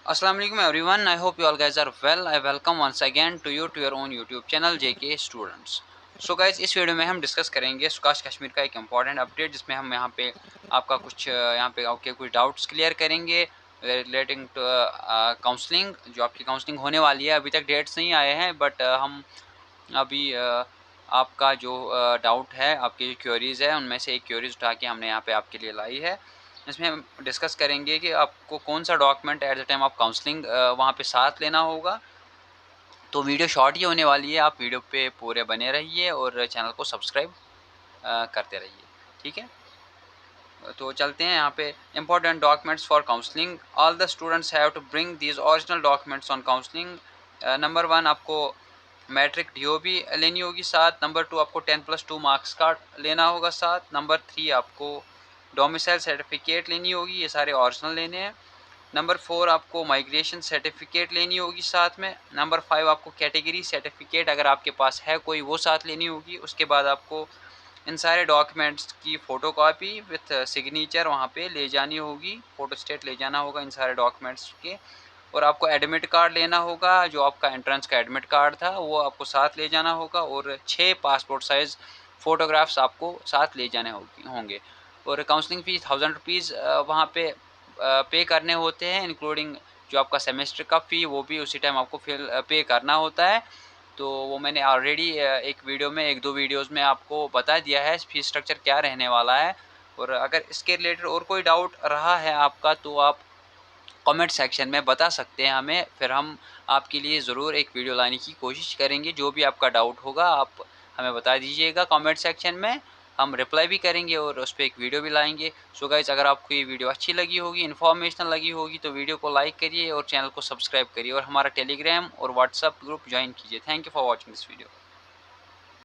Assalamu alaikum everyone. I hope you all guys are well. I welcome once again to you to your own YouTube channel JK Students. So guys, इस video में हम discuss करेंगे सुकाश कश्मीर का एक important update, जिसमें हम यहाँ पे आपका कुछ यहाँ पे आपके कुछ डाउट्स क्लियर करेंगे रिलेटिंग टू काउंसलिंग। जो आपकी काउंसलिंग होने वाली है, अभी तक डेट्स नहीं आए हैं, बट हम अभी आपका जो डाउट है, आपकी जो क्वेरीज है, उनमें से एक क्वेरीज उठा के हमने यहाँ पे आपके लिए लाई है। इसमें हम डिस्कस करेंगे कि आपको कौन सा document at the time of counselling वहाँ पे साथ लेना होगा। तो वीडियो शॉर्ट ही होने वाली है, आप वीडियो पे पूरे बने रहिए और चैनल को सब्सक्राइब करते रहिए, ठीक है। तो चलते हैं यहाँ पे important documents for counselling. All the students have to bring these original documents on counselling. Number 1 आपको मैट्रिक डीओबी लेनी होगी साथ। नंबर 2 आपको 10+2 मार्क्स कार्ड लेना होगा साथ। नंबर 3 आपको डोमिसाइल सर्टिफिकेट लेनी होगी, ये सारे ओरिजिनल लेने हैं। नंबर 4 आपको माइग्रेशन सर्टिफिकेट लेनी होगी साथ में। नंबर 5 आपको कैटेगरी सर्टिफिकेट अगर आपके पास है कोई, वो साथ लेनी होगी। उसके बाद आपको इन सारे डॉक्यूमेंट्स की फ़ोटोकॉपी विथ सिग्नेचर वहाँ पे ले जानी होगी, फ़ोटो स्टेट ले जाना होगा इन सारे डॉक्यूमेंट्स के। और आपको एडमिट कार्ड लेना होगा, जो आपका एंट्रेंस का एडमिट कार्ड था वो आपको साथ ले जाना होगा। और 6 पासपोर्ट साइज़ फ़ोटोग्राफ्स आपको साथ ले जाने होंगे। और काउंसलिंग फ़ीस 1000 रुपीज़ वहाँ पे पे करने होते हैं, इंक्लूडिंग जो आपका सेमेस्टर का फ़ी, वो भी उसी टाइम आपको फिर पे करना होता है। तो वो मैंने ऑलरेडी एक वीडियो में, 1-2 वीडियोज़ में आपको बता दिया है फ़ीस स्ट्रक्चर क्या रहने वाला है। और अगर इसके रिलेटेड और कोई डाउट रहा है आपका, तो आप कमेंट सेक्शन में बता सकते हैं हमें, फिर हम आपके लिए ज़रूर एक वीडियो लाने की कोशिश करेंगे। जो भी आपका डाउट होगा आप हमें बता दीजिएगा कमेंट सेक्शन में, हम रिप्लाई भी करेंगे और उस पर एक वीडियो भी लाएंगे। सो गाइस, अगर आपको ये वीडियो अच्छी लगी होगी, इन्फॉर्मेशनल लगी होगी, तो वीडियो को लाइक करिए और चैनल को सब्सक्राइब करिए और हमारा टेलीग्राम और व्हाट्सअप ग्रुप ज्वाइन कीजिए। Thank you for watching this video.